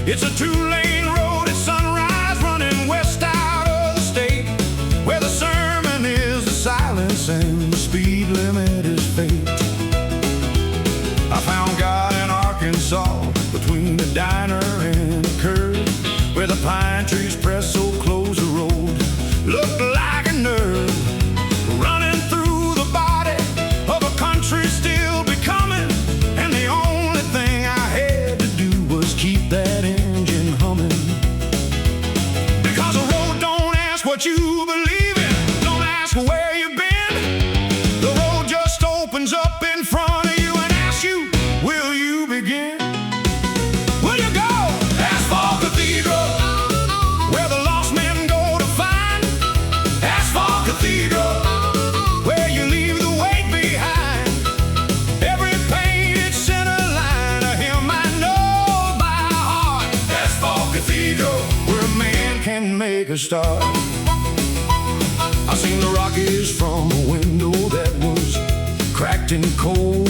It's a two-lane road at sunrise, running west out of the state, where the sermon is the silence and the speed limit is fate. I found God in Arkansas, between a diner and a curve, where the pine trees press so close the road looked like a nerve, running through the body of a country still becoming. And the only thing I had to do was keep that engine humming. Because the road don't ask what you believe in, don't ask where you've been. The road just opens up in front of you and asks you, will you begin? Will you go? Asphalt Cathedral, where the lost men go to find. Asphalt Cathedral, where you leave the weight behind. Every painted center line a hymn I know by heart. Asphalt Cathedral, where a man can make a start. I seen the Rockies from a window that was cracked and cold.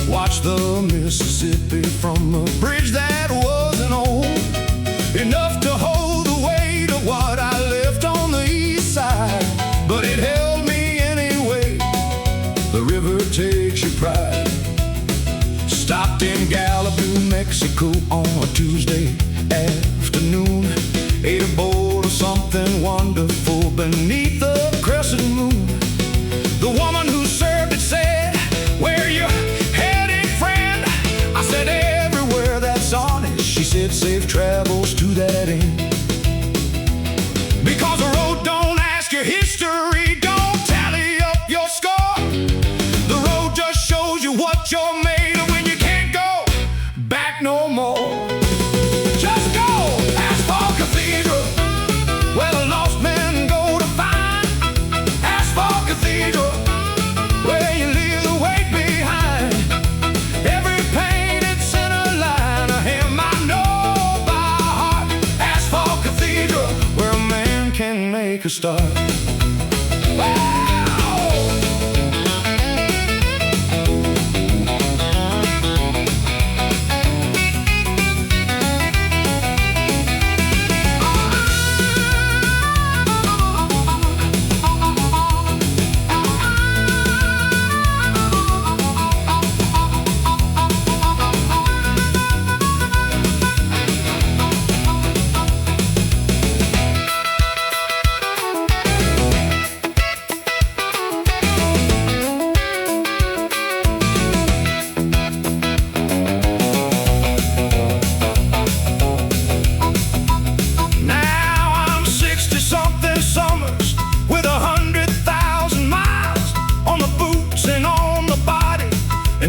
Watched the Mississippi from a bridge that wasn't old enough to hold the weight of what I left on the east side. But it held me anyway. The river takes your pride. Stopped in Gallup, New Mexico on a Tuesday afternoon. Ate a bowl of something wonderful beneath the crescent moon. The woman who served it said, where you heading, friend? I said, everywhere that's honest. She said, safe travels to that end. Because the road don't ask your history, don't tally up your score. The road just shows you what you're made of when you can't go back no more. Just go! Asphalt Cathedral, where the lost men go to find. Asphalt Cathedral, where you leave the weight behind. Every painted center line a hymn I know by heart. Asphalt Cathedral, where a man can make a start. Wow!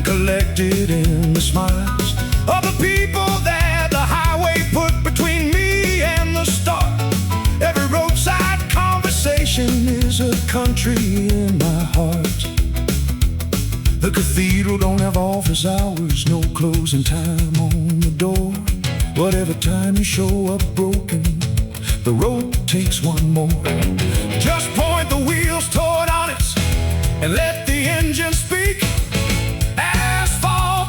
Collected in the smiles of the people that the highway put between me and the start. Every roadside conversation is a country in my heart. The cathedral don't have office hours, no closing time on the door. Whatever time you show up broken, the road takes one more. Just point the wheels toward honest and let the engine speak.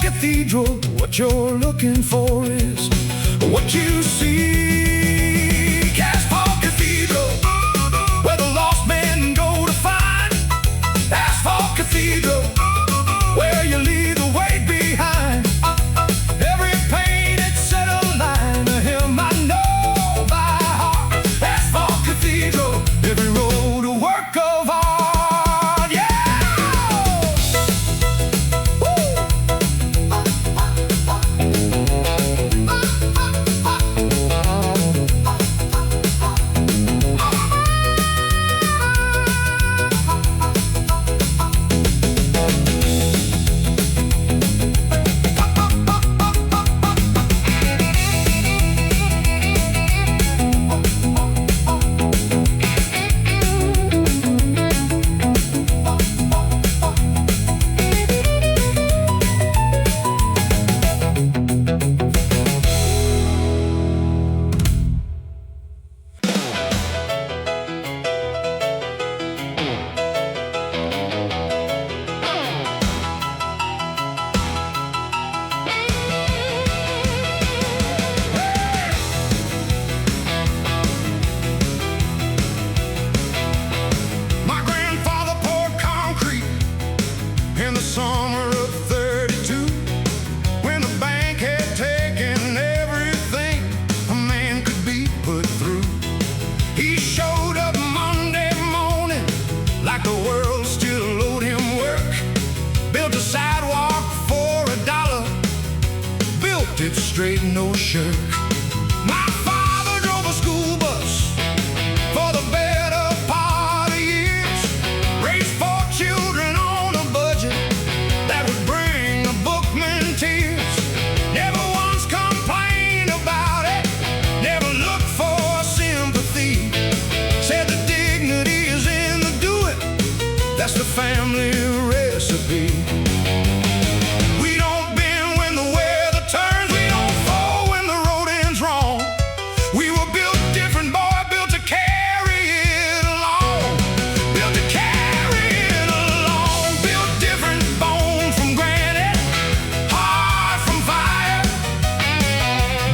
Cathedral, what you're looking for is what you seek. Asphalt Cathedral, where the lost men go to find. Asphalt Cathedral, where you leave the weight behind. Every painted center line a hymn I know by heart. Asphalt Cathedral, every road a work of art. no shirk. My father drove a school bus for the better part of years. Raised 4 children on a budget that would bring a bookman tears. Never once complained about it, never looked for sympathy. Said the dignity is in the do it, that's the family recipe. We don't bend when the weather turns, we don't fall when the road ends wrong. We were built different, boy, built to carry it along. Built to carry it along. Built different, bone from granite, heart from fire.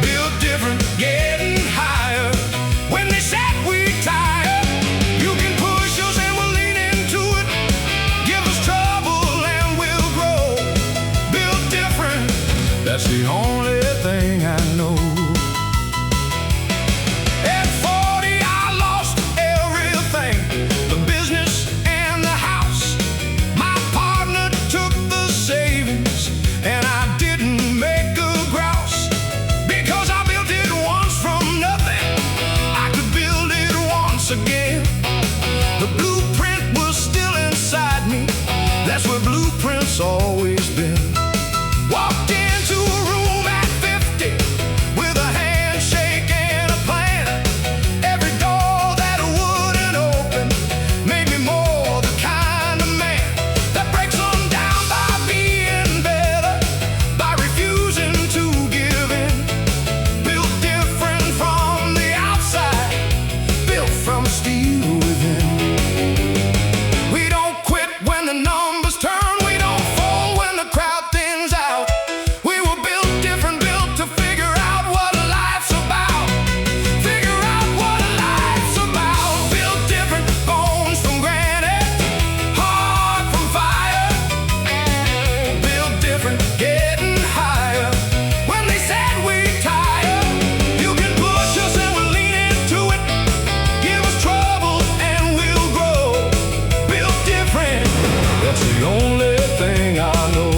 Built different, getting higher. When they said we tired, you can push us and we'll lean into it. Give us trouble and we'll grow. Built different, that's the only thing I know. At 40 I lost everything, the business and the house. My partner took the savings and I didn't make a grouse. Because I built it once from nothing, I could build it once again. The blueprint was still inside me, that's where blueprints always been. Walked into a room at 50 with a handshake and a plan. Every door that wouldn't open made me more the kind of man that breaks them down by being better, by refusing to give in. Built different from the outside, built from steel within. We don't quit when the numbers turn, we don't fall when the crowd thins out. We were built different, built to figure out what life's about. Figure out what life's about. Built different, bones from granite, heart from fire. Built different, getting higher. When they said we tire, you can push us and we'll lean into it. Give us trouble and we'll grow. Built different, that's the only thing I know.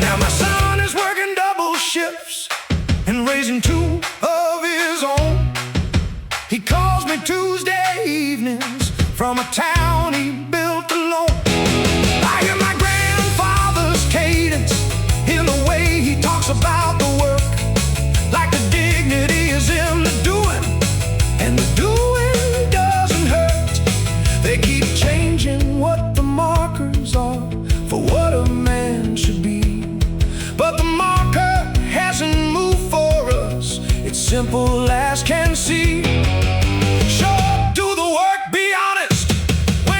Now my son is working double shifts and raising 2 of his own. He calls me Tuesday evenings from a town he built alone. I hear my grandfather's cadence in the way he talks about the work, like the dignity is in the doing, and the doing doesn't hurt. They keep changing what the markers are for what a man should be, but the marker hasn't moved for us. It's simple as can see. Show up, do the work, be honest. When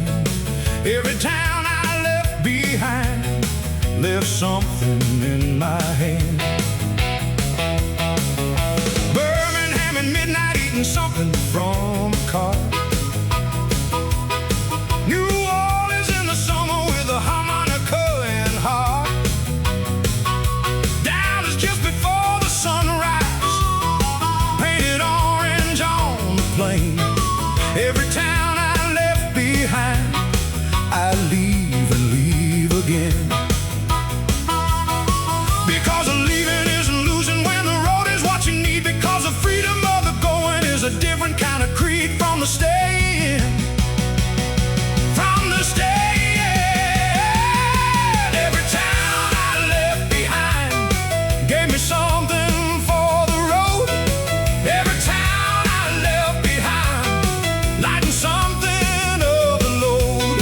again. Every town I left behind left something in my hand. Birmingham at midnight, eating something from a car. New Orleans in the summer with a harmonica and harp. Dallas just before the sunrise, painted orange on the plain. Every town I left behind, I leave and leave again. Because of leaving isn't losing when the road is what you need. Because the freedom of the going is a different kind of creed from the staying. From the staying. Every town I left behind gave me something for the road. Every town I left behind lightened something of the load.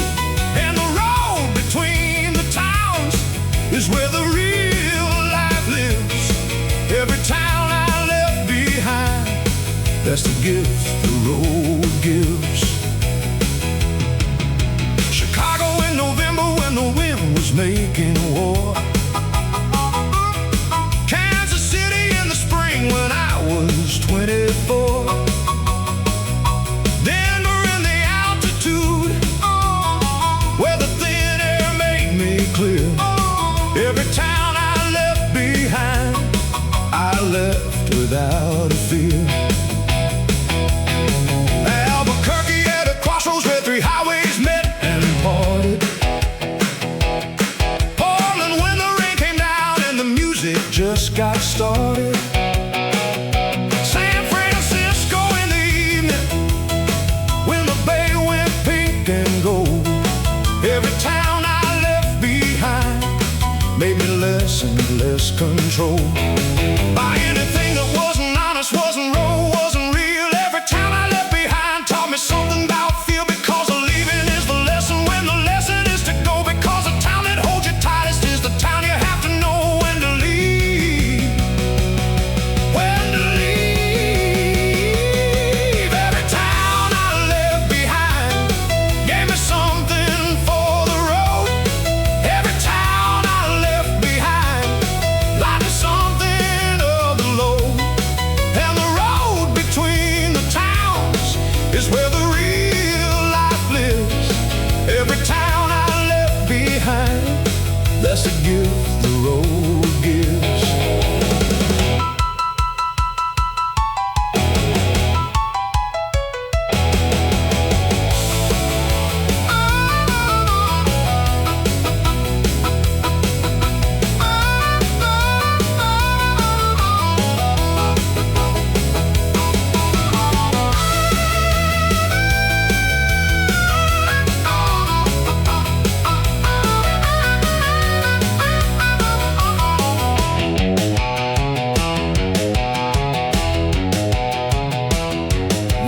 And the road between the towns is where the real life lives. Every town I left behind, that's the gift the road gives. Chicago in November when the wind was making war. Kansas City in the spring when I was 24. Denver in the altitude where the thin air made me clear. Every town I left behind, I left without a fear. Albuquerque at a crossroads where three highways met and parted. Portland when the rain came down and the music just got started. San Francisco in the evening when the bay went pink and gold. Every town I left behind made me less and less controlled by anything that wasn't honest, wasn't raw, wasn't real. Every town I left behind taught me something about feel. Because of leaving is the lesson when the lesson is to go. Because the town that holds you tightest is the town you have to know when to leave. When to leave. Every town I left behind gave me something for the road. Every town I left behind lightened something of the load. And the road between the towns is where the real life lives. Every town I left behind, that's the gift the road gives.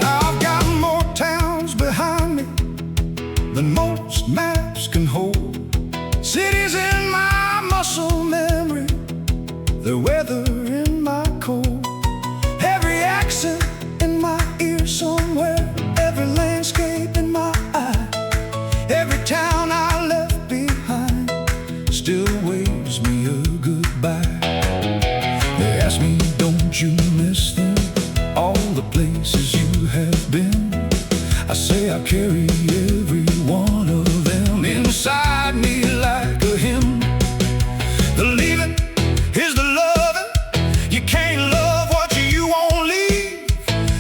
Now I've got more towns behind me than most maps can hold. Cities in my muscle memory, the weather in my cold. Every accent in my ear somewhere, every landscape in my eye. Every town I left behind still waves me a goodbye. They ask me, don't you miss them? All the places you have been. I say I carry every one of them inside me like a hymn. The leaving is the loving. You can't love what you won't leave.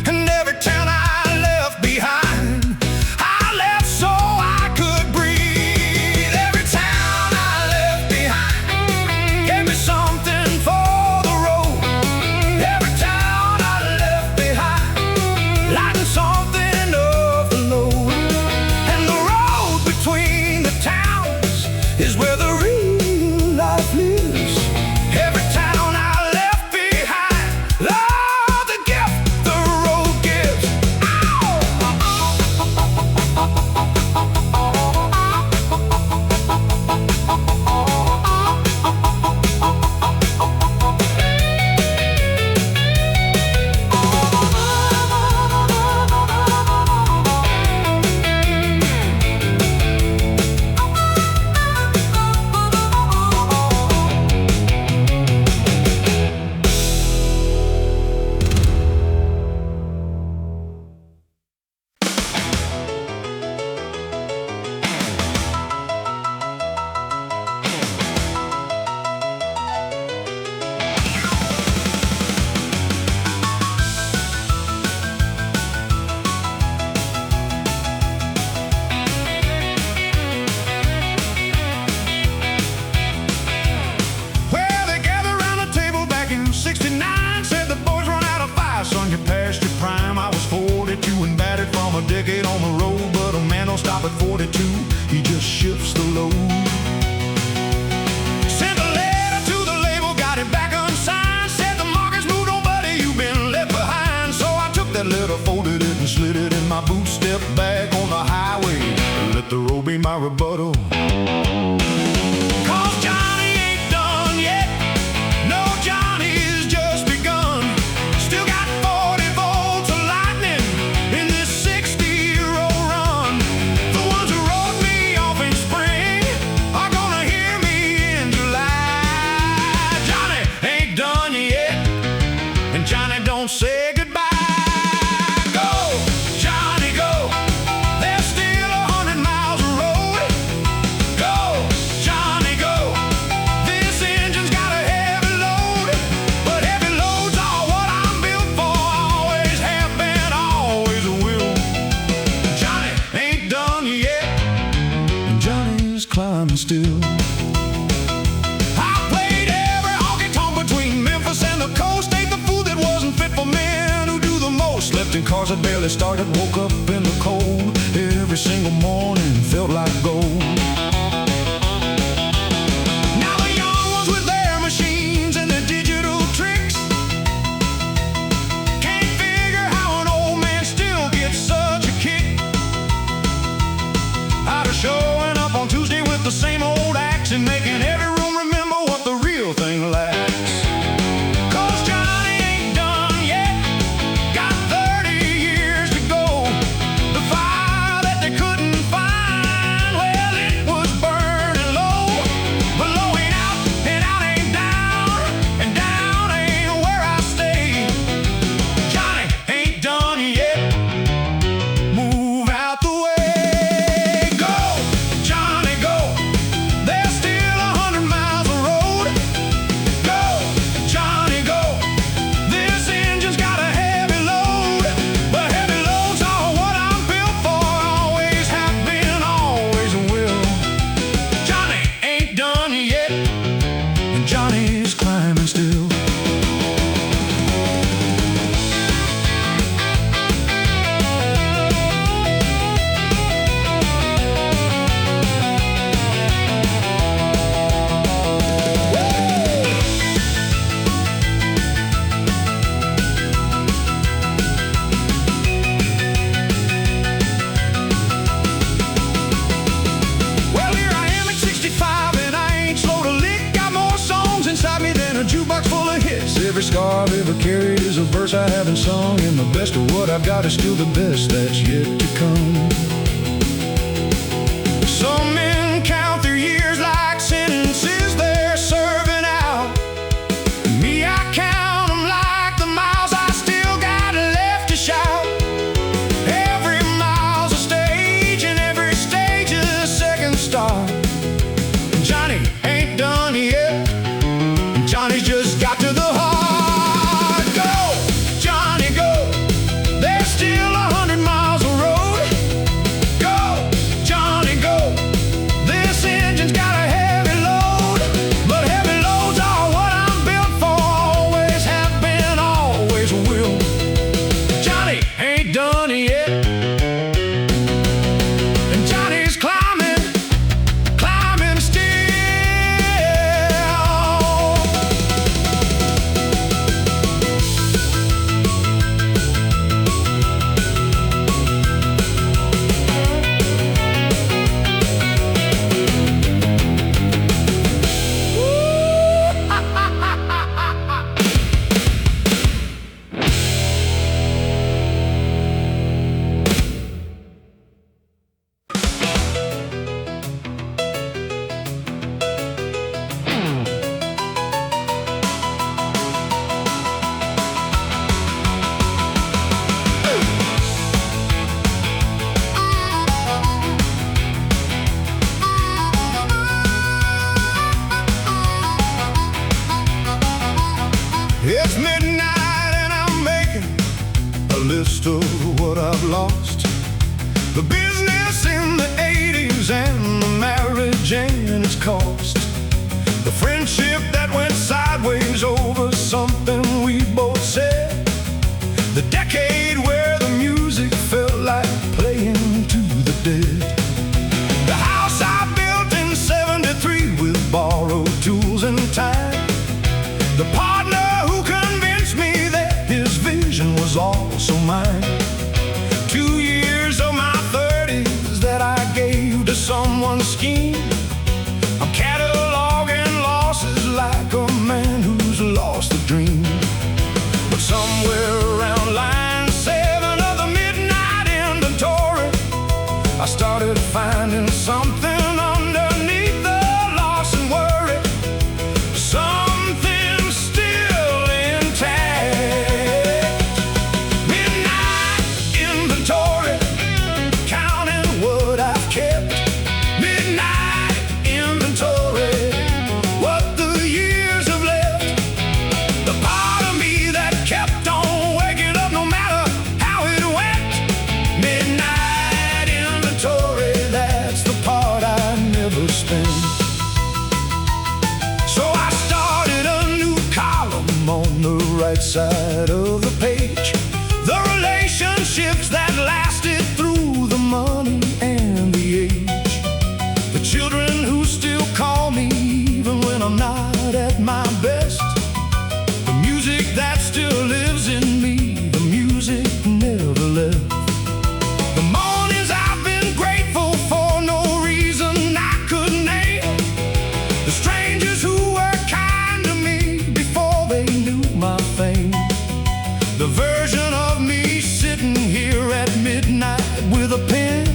And every town I left behind, I left so I could breathe. Every town I left behind gave me something for the road. Every town I left behind lightened something of the load. And the road between the towns is where the real life lives. Every town I left behind, love the gift the road gives. will be my rebuttal. 'Cause Johnny ain't done yet. No, Johnny's just begun. Still got 40 volts of lightning in this 60-year-old run. The ones who wrote me off in spring are gonna hear me in July. Johnny ain't done yet, and Johnny don't say goodbye. Climbing still. I played every honky-tonk between Memphis and the coast. Ate the food that wasn't fit for men who do the most. Slept in cars that barely started. Woke up in the cold. Every single morning felt like gold. Now the young ones with their machines and their digital tricks can't figure how an old man still gets such a kick out of showing up on Tuesday with the same old acts and making every room remember what the real thing lacks. 'Cause Johnny ain't done yet. Got 30 years to go. The fire that they couldn't find, well, it was burning low. But low ain't out and out ain't down, and down ain't where I stay. Johnny ain't done yet. Move out the way. Johnny's climbing still. Well, here I am at 65 and I ain't slow to lick. Got more songs inside me than a jukebox full of hits. Every scar I've ever carried is a verse I haven't sung, and the best of what I've got is still the best that's yet to come. Some men count their years like sentences they're serving out. Me, I count them like the miles I still got left to shout. Every mile's a stage, and every stage is a second start. Johnny ain't done yet. Johnny's just got to the heart. Go, Johnny, go. There's still 100 miles of road. Go, Johnny, go. This engine's got a heavy load, but heavy loads are what I'm built for. Always have been, always will. Johnny ain't done yet, and Johnny's climbing, climbing still. It's midnight and I'm making a list of what I've lost. The business in the 80s and the marriage and its cost. The friendship that went sideways over something we both said. The decade where the music felt like playing to the dead. The house I built in 73 with borrowed tools and time. The partner who convinced me that his vision was also mine. 2 years of my 30s that I gave to some never spent. So I started a new column on the right side of the page. The relationships that lasted through the money and the age. The children who still call me even when I'm not at my best. The music that still lives in me, the music never left. The mornings I've been grateful for no reason I could name. The strangers who were kind to me before they knew my fame. The version of me sitting here at midnight with a pen,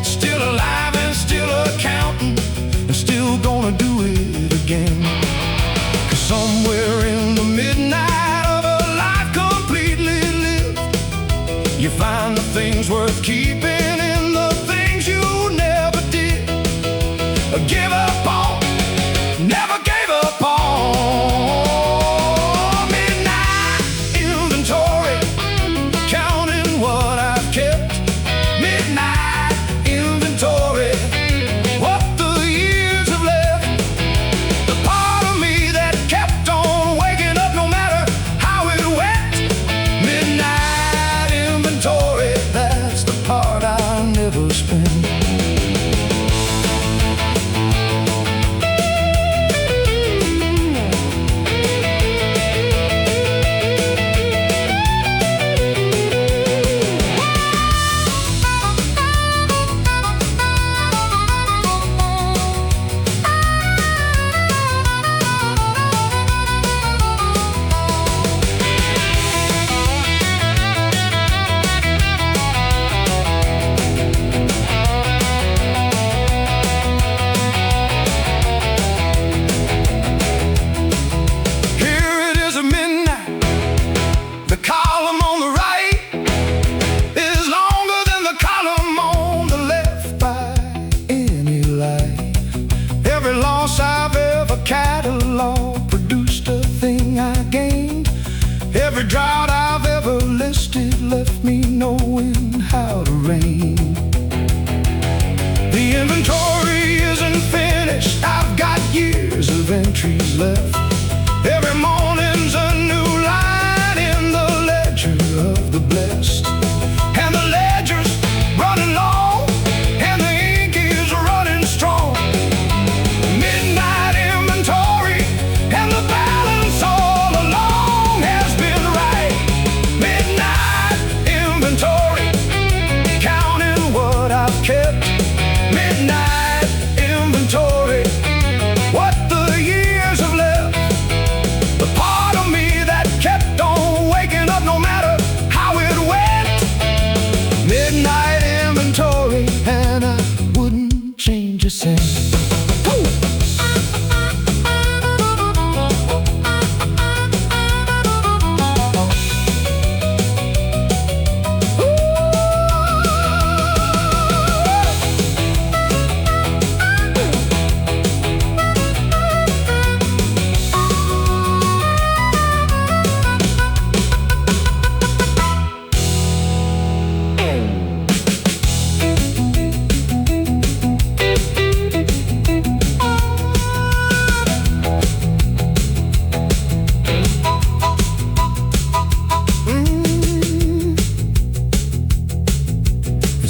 still alive and still accounting, and still gonna do it again. 'Cause somewhere in the midnight of a life completely lived, you find the things worth keeping in the things you never did. Give up on, never gave up on. Midnight inventory, counting what I've kept. Midnight inventory, what the years have left. The part of me that kept on waking up no matter how it went. Midnight inventory, that's the part I never spent. Catalog produced a thing I gained. Every drought I've ever listed left me knowing how to rain. The inventory isn't finished, I've got years of entries left. Every morning's a new line in the ledger of the blessed. And the ledger's running long, and the ink is running strong. Midnight inventory, and the balance all along has been right. Midnight inventory, counting what I've kept. Midnight inventory, what the years have left. The part of me that kept on waking up no matter how it went. Midnight inventory, and I wouldn't change a cent.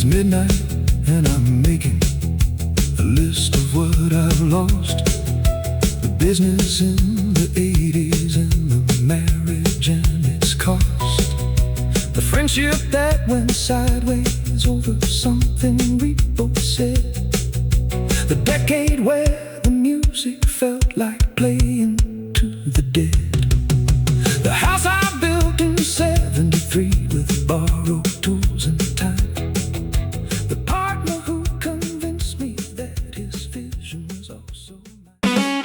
Midnight, and I'm making a list of what I've lost. The business in the 80s and the marriage and its cost. The friendship that went sideways over something we both said. The decade where the music felt like playing to the dead. The house I built in '73 with borrowed tools and time. The partner who convinced me that his vision was also mine.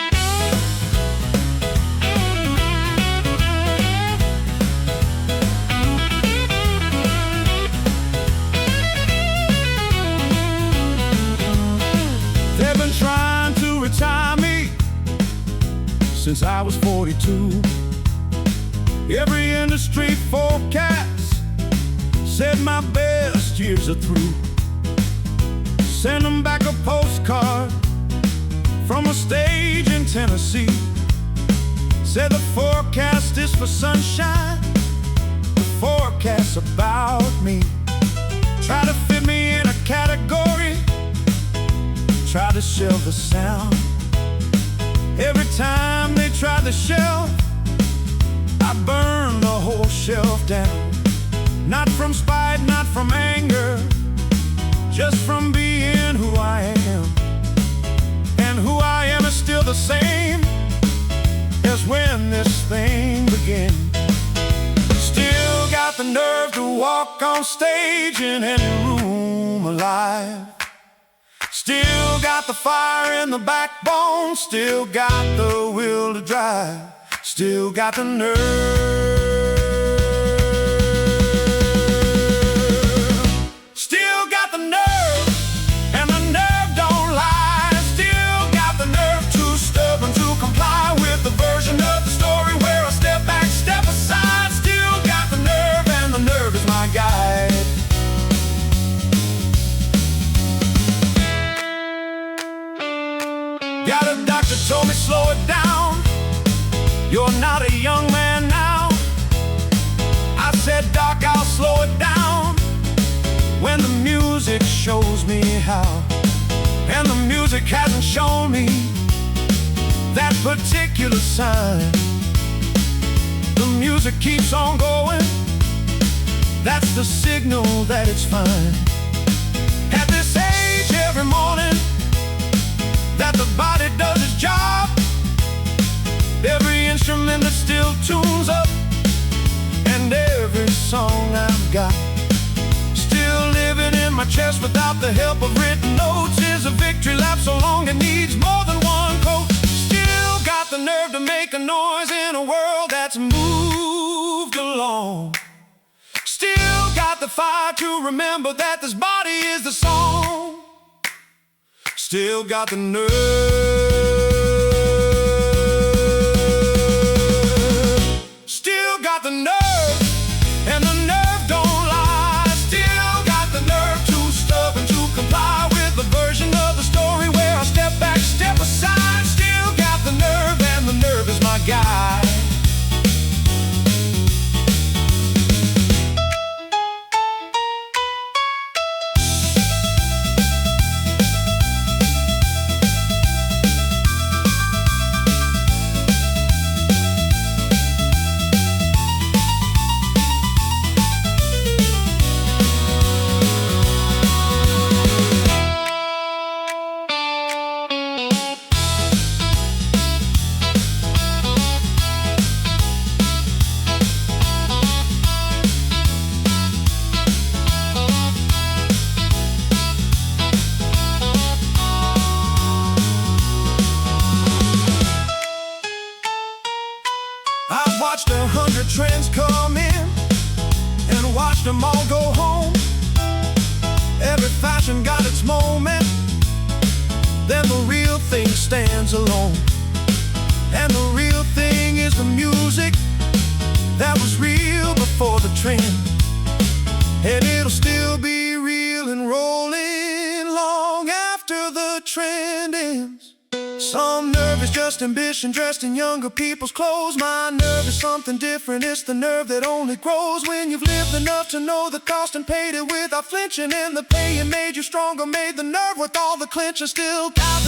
They've been trying to retire me since I was 42. Every industry forecast said my best years are through. Send them back a postcard Tennessee. Said the forecast is for sunshine, the forecast's about me. Try to fit me in a category, try to shelve the sound. Every time they try the shelf, I burn the whole shelf down. Not from spite, not from anger, just from being who I am. And who I am is still the same as when this thing began. Still got the nerve to walk on stage in any room alive. Still got the fire in the backbone, still got the will to drive. Still got the nerve. Got a doctor told me slow it down, you're not a young man now. I said, Doc, I'll slow it down when the music shows me how. And the music hasn't shown me that particular sign. The music keeps on going, that's the signal that it's fine. At this age every morning that the body does its job, every instrument that still tunes up, and every song I've got still living in my chest without the help of written notes is a victory lap so long it needs more than one coat. Still got the nerve to make a noise in a world that's moved along. Still got the fire to remember that this body is the song. Still got the nerve. Still got the nerve, and the nerve don't lie. Still got the nerve to stubborn to comply with the version of the story where I step back, step aside. Still got the nerve, and the nerve is my guide. I've watched 100 trends come in and watched them all go home. Every fashion got its moment, then the real thing stands alone. And the real thing is the music that was real before the trend, and it'll still be real and rolling long after the trend ends. Some nerve is just ambition dressed in younger people's clothes. My nerve is something different, it's the nerve that only grows when you've lived enough to know the cost and paid it without flinching. And the pain made you stronger, made the nerve worth all the clinching. Still got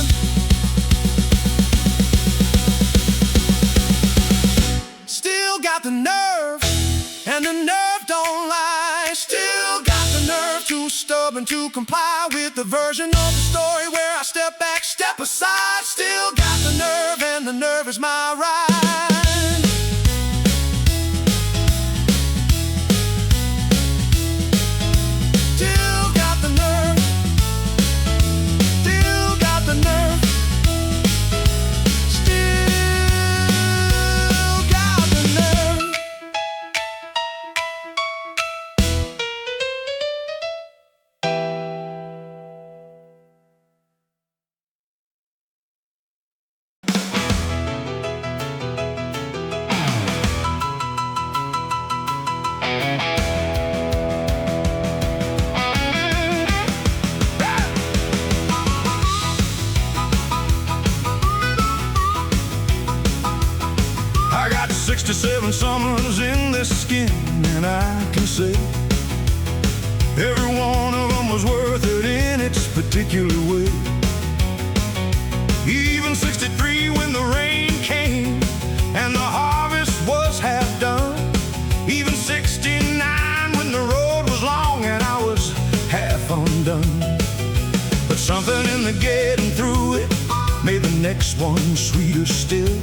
the nerve, and the nerve don't lie. Still got the nerve, too stubborn to comply with the version of the story where I step back, step aside. Still got the nerve, and the nerve is my ride. 67 summers in this skin, and I can say every one of them was worth it in its particular way. Even 63 when the rain came and the harvest was half done. Even 69 when the road was long and I was half undone. But something in the getting through it made the next one sweeter still.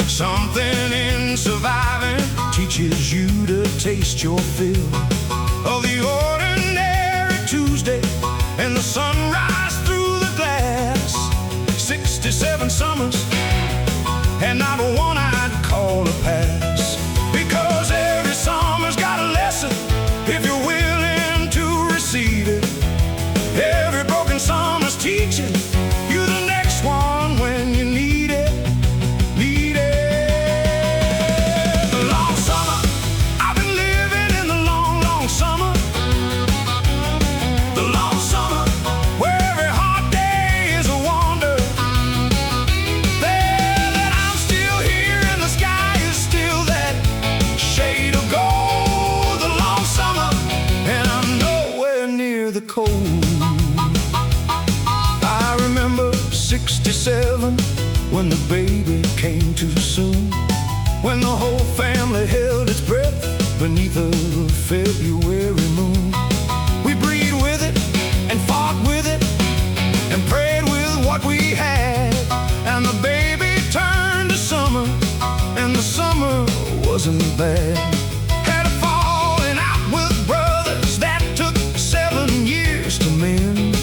Something in surviving teaches you to taste your fill of the ordinary Tuesday and the sunrise through the glass. 67 summers and not one I'd call a pass, because every summer's got a lesson if you're willing to receive it. Every broken summer's teaching you the next one when you need it. Need it. The long summer, I've been living in the long, long summer. The long summer, where every hot day is a wonder. There that I'm still here and the sky is still that shade of gold. The long summer, and I'm nowhere near the cold. I remember 67 when the baby came too soon, when the whole family held its breath beneath a February moon. We breathed with it and fought with it and prayed with what we had, and the baby turned to summer, and the summer wasn't bad. Had a falling out with brothers that took 7 years to mend.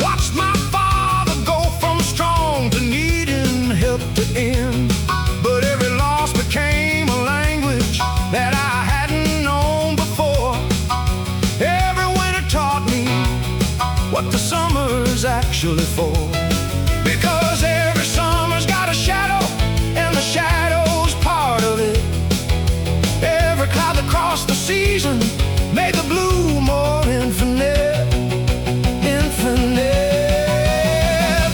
Watched my father go from strong to needing help to end. But every loss became a language that I hadn't known before. Every winter taught me what the summer's actually for, because every summer's got a shadow and the shadow's part of it. Every cloud that crossed the season made the blue more infinite. Infinite.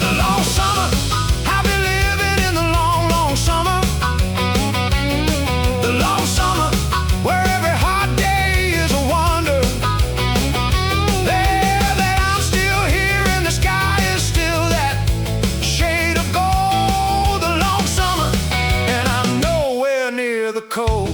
The long summer, I've been living in the long, long summer. The long summer, where every hot day is a wonder. There that I'm still here and the sky is still that shade of gold. The long summer, and I'm nowhere near the cold.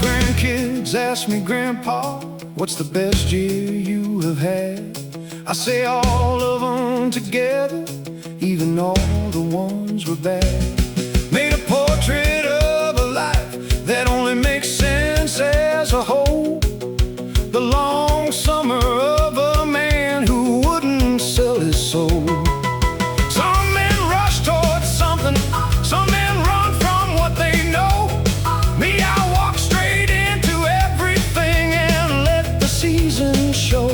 Grandkids ask me, Grandpa, what's the best year you have had? I say all of them together, even all the ones were bad. Made a portrait of a life that only makes sense as a whole. The long summer of a man who wouldn't sell his soul. Some men rush towards something, some men run from what they know. Me, I walk straight into everything and let the seasons show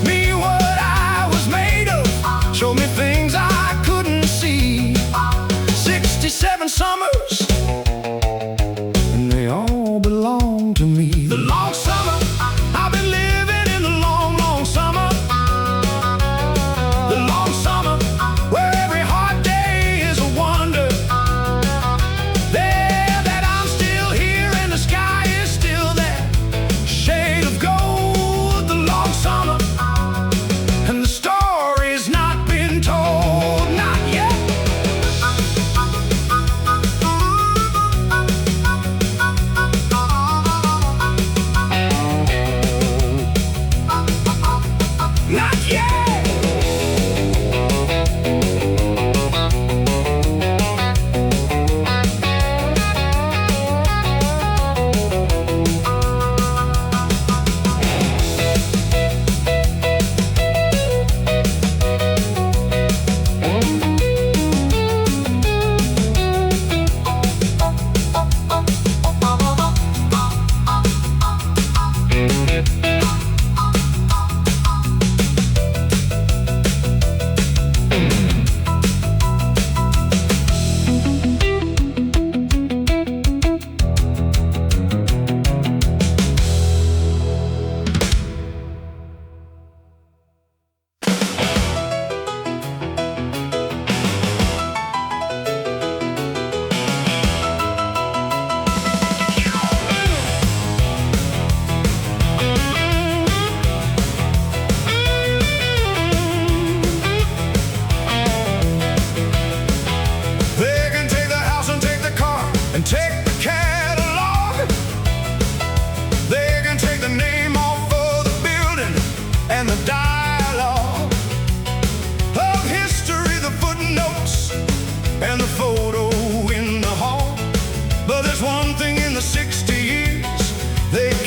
me what I was made of, show me things I couldn't see. 67 summers, and they all belong to me. The long summer, I've been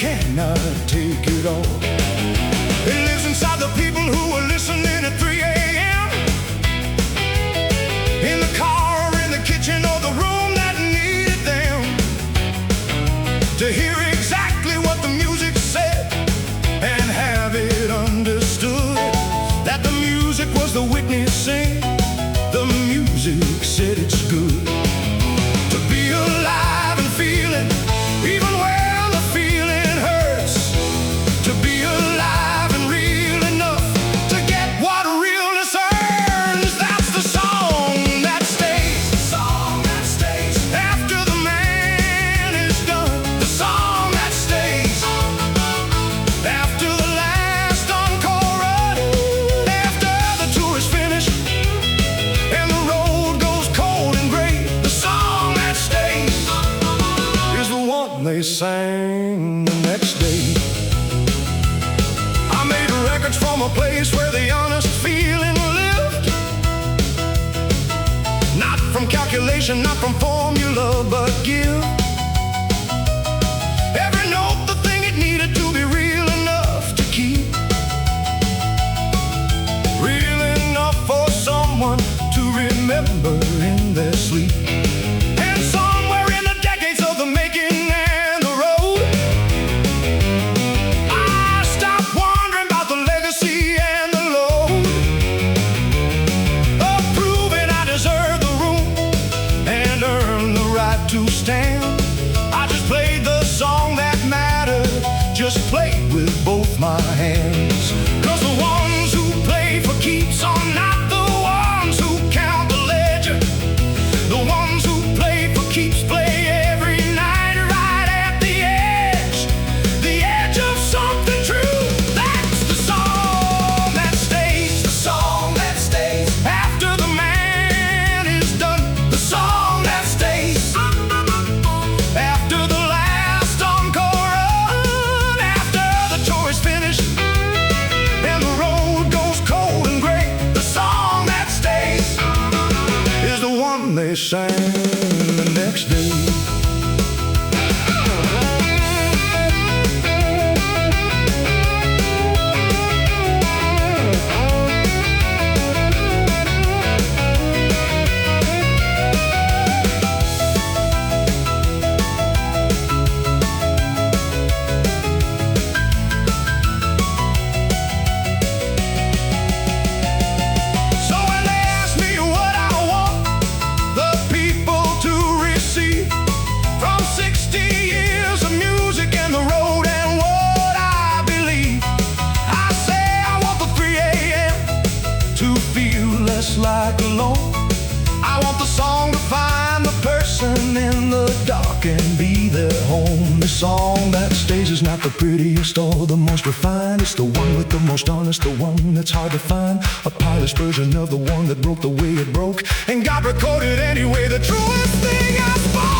cannot take it all. It lives inside the people who are listening at 3 a.m. in the car or in the kitchen or the room that needed them to hear exactly what the music said and have it understood that the music was the witnessing. The music said it's good to be alive and feeling, even when the feeling hurts. To be alive and real enough to get what realness earns. That's the song that stays. The song that stays after the man is done. The song that stays after the last encore run. After the tour is finished and the road goes cold and gray. The song that stays is the one they sang the next day. I made records from a place where the honest feeling lived. Not from calculation, not from formula, but give. Every note the thing it needed to be real enough to keep. Real enough for someone to remember in their sleep. And somewhere in the decades of the making and the road, I stopped wondering about the legacy and the load of proving I deserve the room and earn the right to stand. I just played the song that mattered, just played with both my hands. 'Cause the ones who play for keeps are not the ones who count the ledger. The ones who play for keeps play every night right at the edge of something true. That's the song that stays. The song that stays after the man is done. The song that stays after the last encore run. After the tour is finished and the road goes cold and gray. The song that stays is the one they sang the next day. So when they ask me what I want the people to receive from 60 years of music and the road and what I believe, I say I want the 3 a.m. to feel less like alone. I want the song to find the person in the dark and be their home. The song that stays is not the prettiest or the most refined. It's the one with the most honest, the one that's hard to find. A polished version of the one that broke the way it broke and got recorded anyway. The truest thing I spoke.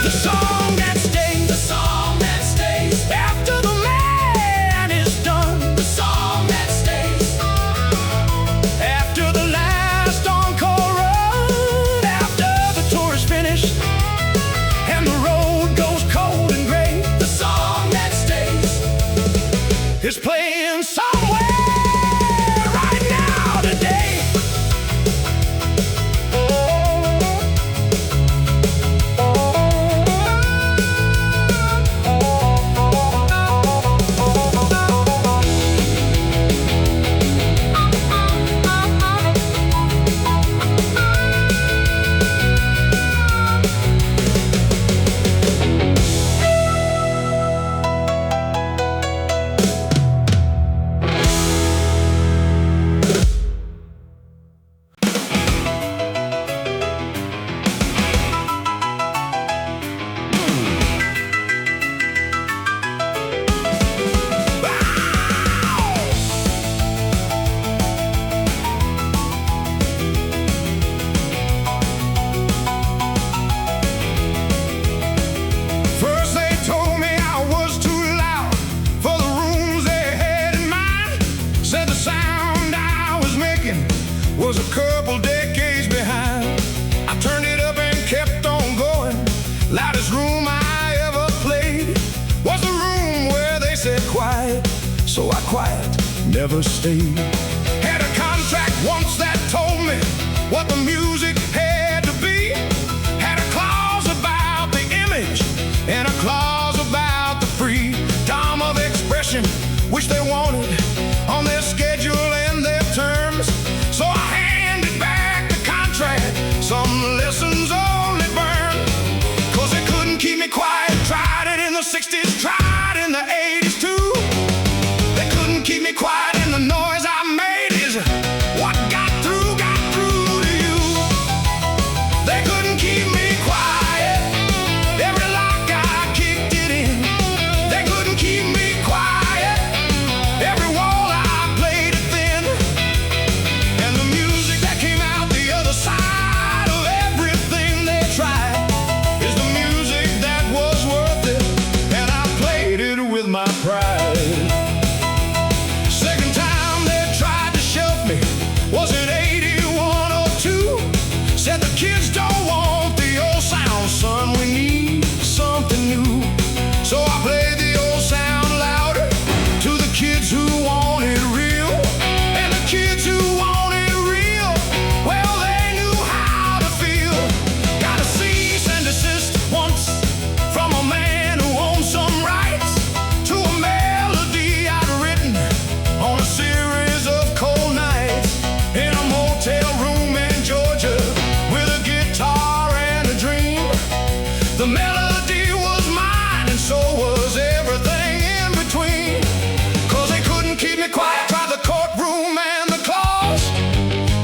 The song that stays. The song that stays after the man is done. The song that stays never stayed. Had a contract once that told me what the music had to be. Had a clause about the image and a clause about the freedom of expression, which they wanted on their schedule and their terms. So I handed back the contract. Some lessons only burn, 'cause they couldn't keep me quiet. Tried it in the 60s, tried in the 80s too. They couldn't keep me quiet, and the noise I made is what got through to you. They couldn't keep me quiet. Every lock I kicked it in. They couldn't keep me quiet. Every wall I played it thin. And the music that came out the other side of everything they tried is the music that was worth it, and I played it with my pride. Second time they tried to shelf me, was it 81 or 2? Said the kids don't want the old sound, son, we need something new. So I played the old sound louder to the kids who want it real. And the kids who want it real, well, they knew how to feel. Got a cease and desist once from a man who owned some rights to a melody I'd written on a series of cold nights in a motel room in Georgia with a guitar and a dream. The melody was mine, and so was everything in between. 'Cause they couldn't keep me quiet. Tried the courtroom and the claws.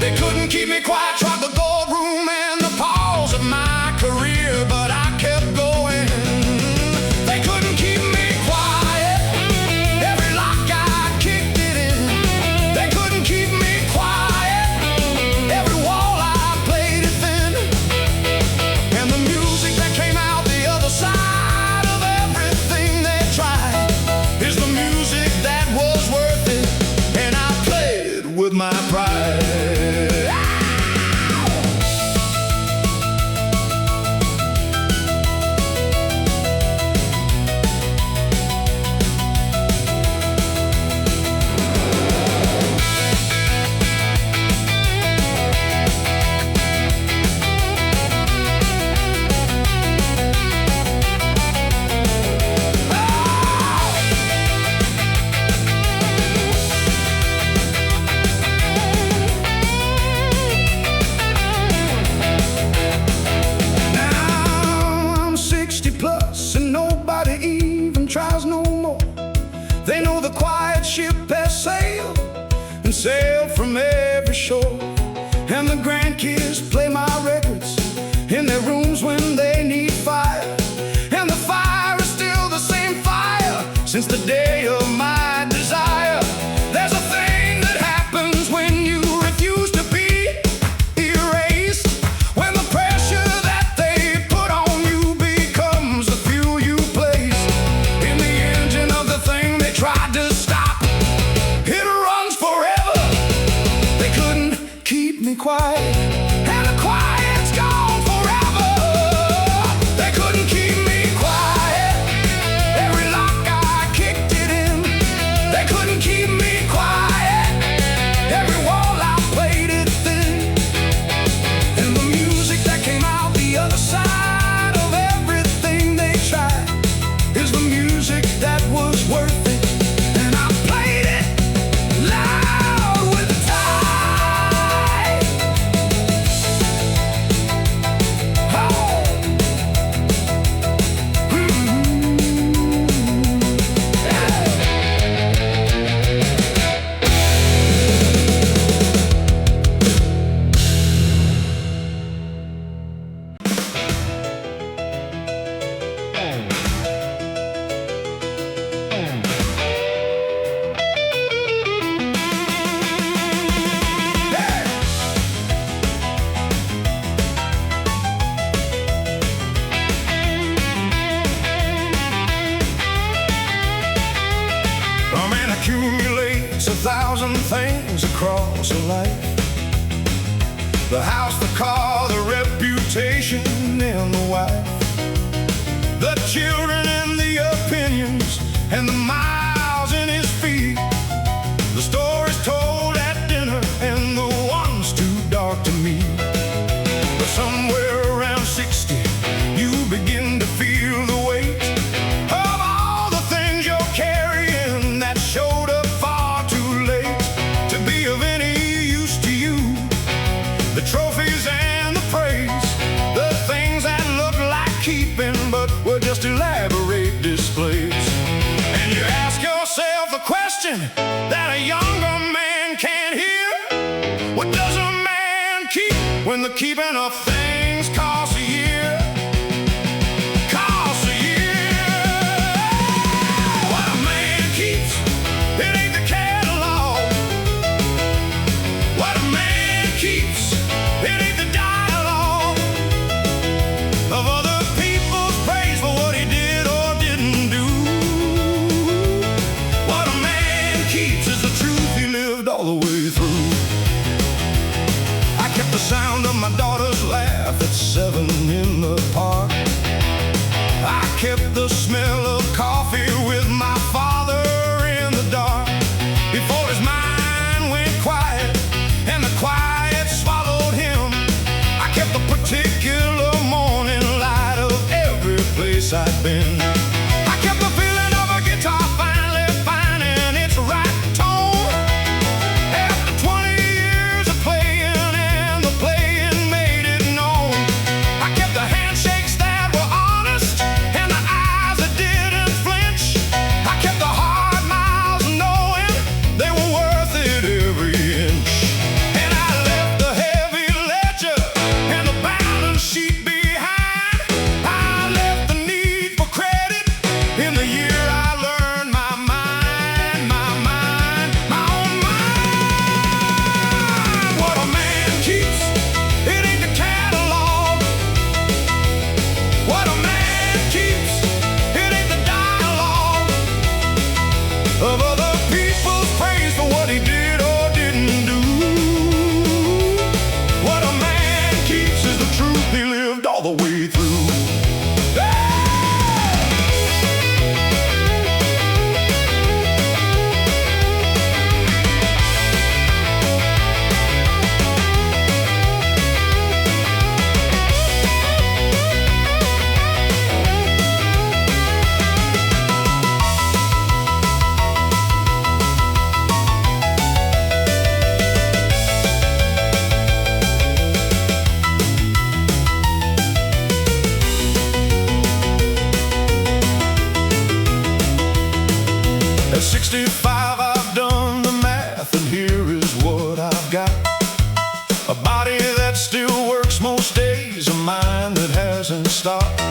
They couldn't keep me quiet. Tried the boardroom and the pause of my career, but I kept going. They couldn't keep me quiet. Every lock I kicked it in. They couldn't keep me quiet. Every wall I played it thin. And the music that came out the other side of everything they tried is the music that was worth it, and I played it with my pride. And nobody even tries no more. They know the quiet ship has sailed and sailed from every shore. And the grandkids play my records in their rooms when they need fire. And the fire is still the same fire since the day of my desire. There's a thing that happens when you refuse to be erased, when the pressure that they put on you becomes the fuel you place in the engine of the thing they tried to stop. It runs forever. They couldn't keep me quiet, and the quiet's gone forever. They couldn't keep me quiet. Every lock I kicked it in. They couldn't keep me quiet. Every wall I played it thin. And the music that came out the other side of everything they tried is the music that was worth it, and I played it loud with the tide. Oh. accumulates 1,000 things across a life. The house, the car, the reputation, and the wife, the children and the opinions, and the miles in his feet, the story the keeping of things costs a year. Costs a year. What a man keeps, it ain't the catalog. What a man keeps, it ain't the dialogue of other people's praise for what he did or didn't do. What a man keeps is the truth he lived all the way through. I kept the sound of my daughter's laugh at 7 in the park. I kept the smell of coffee with my father in the dark. Before his mind went quiet and the quiet swallowed him, I kept the particular morning light of every place I'd been. I kept the feeling of a guitar finally finding its right tone. After 20 years of playing and the playing made it known, I kept the handshakes that were honest and the eyes that didn't flinch. I kept the hard miles knowing they were worth it every inch. And I left the heavy ledger and the balance sheet behind. I left the need for credit in the year I learned my mind, my own mind. What a man keeps, it ain't the catalog. What a man keeps, it ain't the dialogue of other people's praise for what he did or didn't do. What a man keeps is the truth he lived all the way through. At 65 I've done the math, and here is what I've got. A body that still works most days, a mind that hasn't stopped.